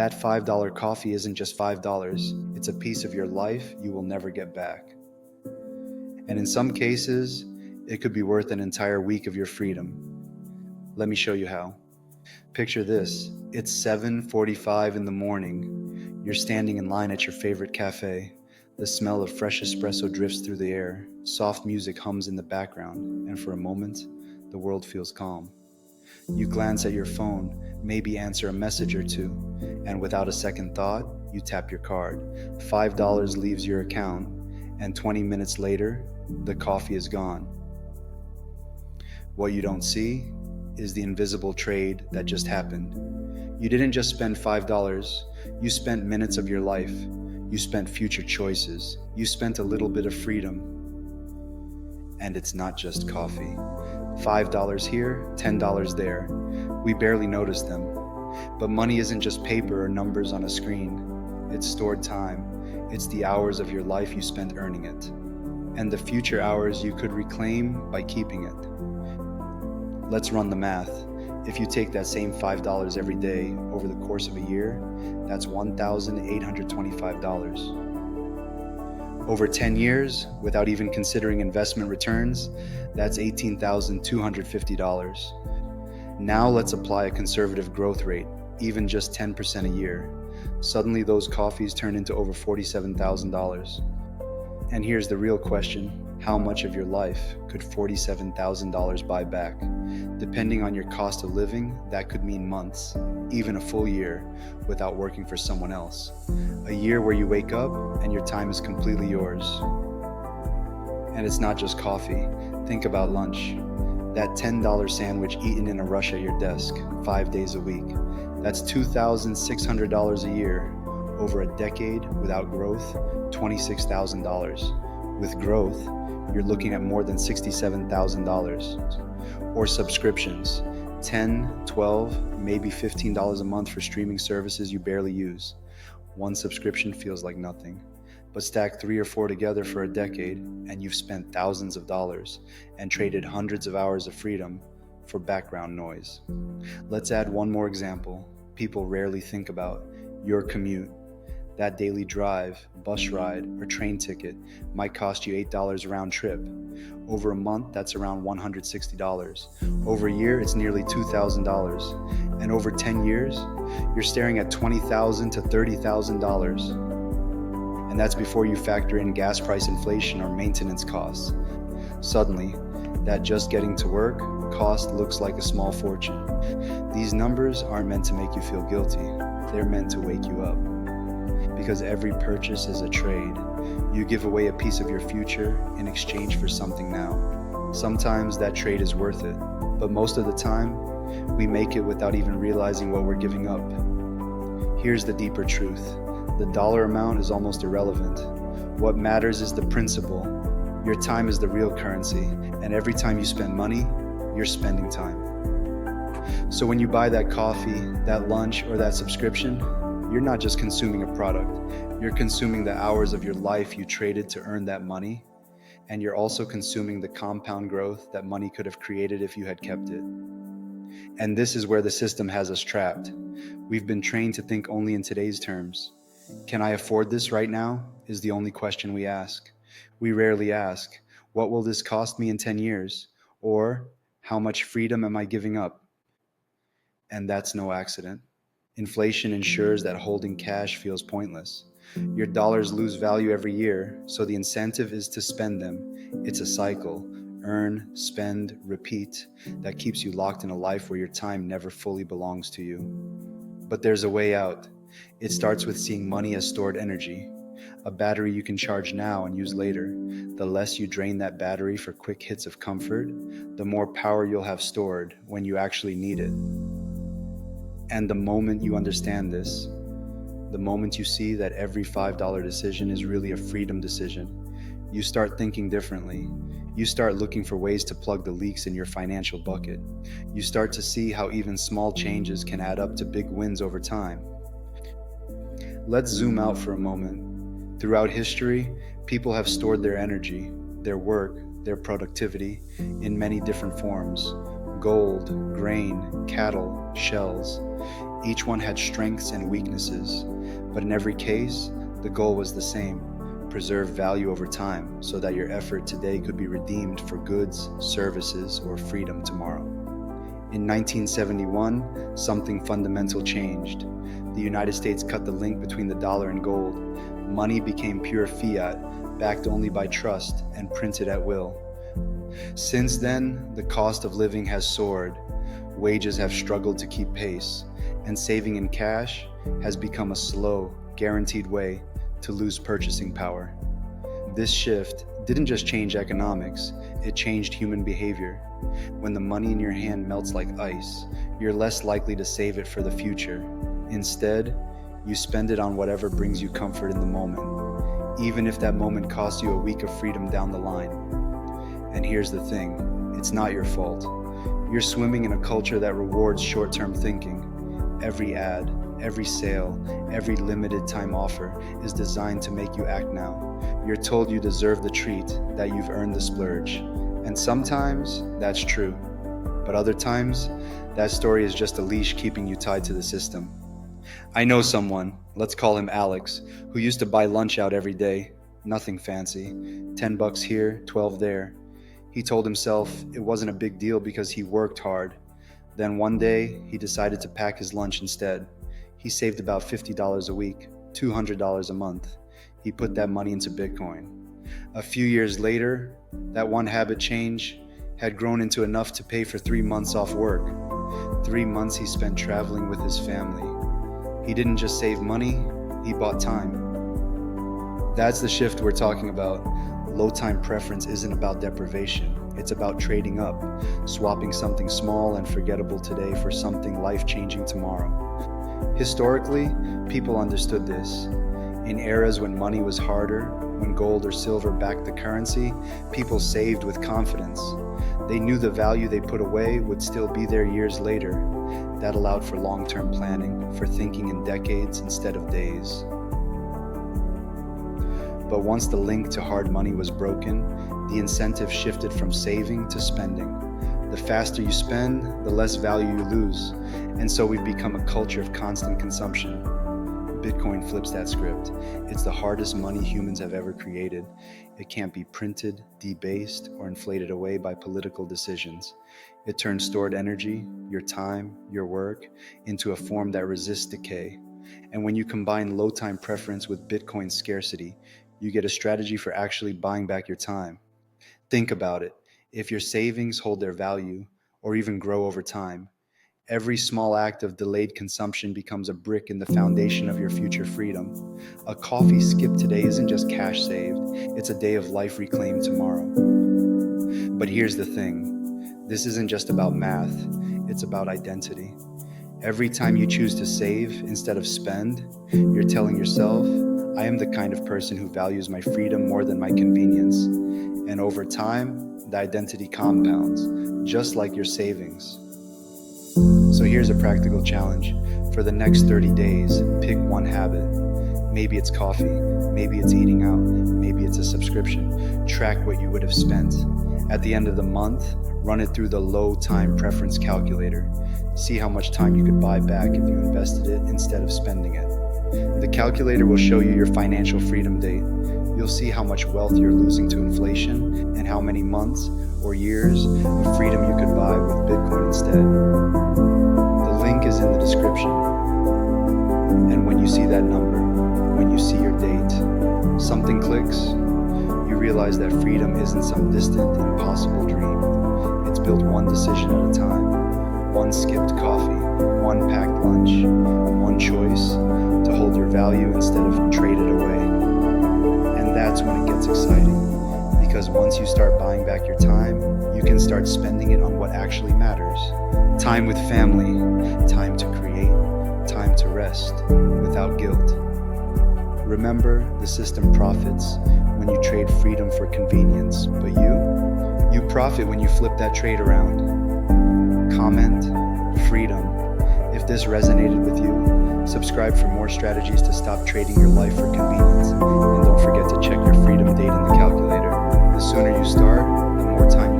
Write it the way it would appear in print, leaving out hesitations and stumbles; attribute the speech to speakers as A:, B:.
A: That $5 coffee isn't just $5, it's a piece of your life you will never get back. And in some cases, it could be worth an entire week of your freedom. Let me show you how. Picture this. It's 7:45 in the morning. You're standing in line at your favorite cafe. The smell of fresh espresso drifts through the air. Soft music hums in the background, and for a moment, the world feels calm. You glance at your phone, maybe answer a message or two, and without a second thought, you tap your card. $5 leaves your account, and 20 minutes later, the coffee is gone. What you don't see is the invisible trade that just happened. You didn't just spend $5, you spent minutes of your life. You spent future choices. You spent a little bit of freedom. And it's not just coffee. $5 here, $10 there. We barely notice them. But money isn't just paper or numbers on a screen. It's stored time. It's the hours of your life you spent earning it. And the future hours you could reclaim by keeping it. Let's run the math. If you take that same $5 every day over the course of a year, that's $1,825. Over 10 years, without even considering investment returns, that's $18,250. Now let's apply a conservative growth rate, even just 10% a year. Suddenly those coffees turn into over $47,000. And here's the real question. How much of your life could $47,000 buy back? Depending on your cost of living, that could mean months, even a full year, without working for someone else. A year where you wake up and your time is completely yours. And it's not just coffee. Think about lunch. That $10 sandwich eaten in a rush at your desk, 5 days a week. That's $2,600 a year. Over a decade without growth, $26,000. With growth, you're looking at more than $67,000. Or subscriptions, $10, $12, maybe $15 a month for streaming services you barely use. One subscription feels like nothing. But stack 3 or 4 together for a decade, and you've spent thousands of dollars and traded hundreds of hours of freedom for background noise. Let's add one more example people rarely think about: your commute. That daily drive, bus ride, or train ticket might cost you $8 round trip. Over a month, that's around $160. Over a year, it's nearly $2,000. And over 10 years, you're staring at $20,000 to $30,000. And that's before you factor in gas price inflation or maintenance costs. Suddenly, that just getting to work cost looks like a small fortune. These numbers aren't meant to make you feel guilty. They're meant to wake you up. Because every purchase is a trade. You give away a piece of your future in exchange for something now. Sometimes that trade is worth it, but most of the time, we make it without even realizing what we're giving up. Here's the deeper truth. The dollar amount is almost irrelevant. What matters is the principle. Your time is the real currency, and every time you spend money, you're spending time. So when you buy that coffee, that lunch, or that subscription, you're not just consuming a product, you're consuming the hours of your life you traded to earn that money, and you're also consuming the compound growth that money could have created if you had kept it. And this is where the system has us trapped. We've been trained to think only in today's terms. Can I afford this right now? Is the only question we ask. We rarely ask, what will this cost me in 10 years? Or, how much freedom am I giving up? And that's no accident. Inflation ensures that holding cash feels pointless. Your dollars lose value every year, so the incentive is to spend them. It's a cycle. Earn, spend, repeat. That keeps you locked in a life where your time never fully belongs to you. But there's a way out. It starts with seeing money as stored energy. A battery you can charge now and use later. The less you drain that battery for quick hits of comfort, the more power you'll have stored when you actually need it. And the moment you understand this, the moment you see that every $5 decision is really a freedom decision, you start thinking differently. You start looking for ways to plug the leaks in your financial bucket. You start to see how even small changes can add up to big wins over time. Let's zoom out for a moment. Throughout history, people have stored their energy, their work, their productivity in many different forms. Gold, grain, cattle, shells. Each one had strengths and weaknesses, but in every case, the goal was the same: preserve value over time so that your effort today could be redeemed for goods, services, or freedom tomorrow. In 1971, something fundamental changed. The United States cut the link between the dollar and gold. Money became pure fiat, backed only by trust and printed at will. Since then, the cost of living has soared. Wages have struggled to keep pace, and saving in cash has become a slow, guaranteed way to lose purchasing power. This shift didn't just change economics, it changed human behavior. When the money in your hand melts like ice, you're less likely to save it for the future. Instead, you spend it on whatever brings you comfort in the moment, even if that moment costs you a week of freedom down the line. And here's the thing, it's not your fault. You're swimming in a culture that rewards short-term thinking. Every ad, every sale, every limited time offer is designed to make you act now. You're told you deserve the treat, that you've earned the splurge. And sometimes that's true, but other times that story is just a leash keeping you tied to the system. I know someone, let's call him Alex, who used to buy lunch out every day. Nothing fancy, $10 here, 12 there. He told himself it wasn't a big deal because he worked hard. Then one day, he decided to pack his lunch instead. He saved about $50 a week, $200 a month. He put that money into Bitcoin. A few years later, that one habit change had grown into enough to pay for 3 months off work. 3 months he spent traveling with his family. He didn't just save money, he bought time. That's the shift we're talking about. Low time preference isn't about deprivation. It's about trading up, swapping something small and forgettable today for something life-changing tomorrow. Historically, people understood this. In eras when money was harder, when gold or silver backed the currency, people saved with confidence. They knew the value they put away would still be there years later. That allowed for long-term planning, for thinking in decades instead of days. But once the link to hard money was broken, the incentive shifted from saving to spending. The faster you spend, the less value you lose. And so we've become a culture of constant consumption. Bitcoin flips that script. It's the hardest money humans have ever created. It can't be printed, debased, or inflated away by political decisions. It turns stored energy, your time, your work, into a form that resists decay. And when you combine low time preference with Bitcoin scarcity, you get a strategy for actually buying back your time. Think about it. If your savings hold their value, or even grow over time, every small act of delayed consumption becomes a brick in the foundation of your future freedom. A coffee skipped today isn't just cash saved, it's a day of life reclaimed tomorrow. But here's the thing, this isn't just about math, it's about identity. Every time you choose to save instead of spend, you're telling yourself, I am the kind of person who values my freedom more than my convenience. And over time, the identity compounds, just like your savings. So here's a practical challenge. For the next 30 days, pick one habit. Maybe it's coffee, maybe it's eating out, maybe it's a subscription. Track what you would have spent. At the end of the month, run it through the low time preference calculator. See how much time you could buy back if you invested it instead of spending it. The calculator will show you your financial freedom date. You'll see how much wealth you're losing to inflation and how many months or years of freedom you could buy with Bitcoin instead. The link is in the description. And when you see that number, when you see your date, something clicks. You realize that freedom isn't some distant, impossible dream. It's built one decision at a time. One skipped coffee, one packed lunch, one choice to hold your value instead of trade it away. And that's when it gets exciting, because once you start buying back your time, you can start spending it on what actually matters. Time with family, time to create, time to rest without guilt. Remember, the system profits when you trade freedom for convenience, but you profit when you flip that trade around. Comment, freedom. If this resonated with you, subscribe for more strategies to stop trading your life for convenience. And don't forget to check your freedom date in the calculator. The sooner you start, the more time you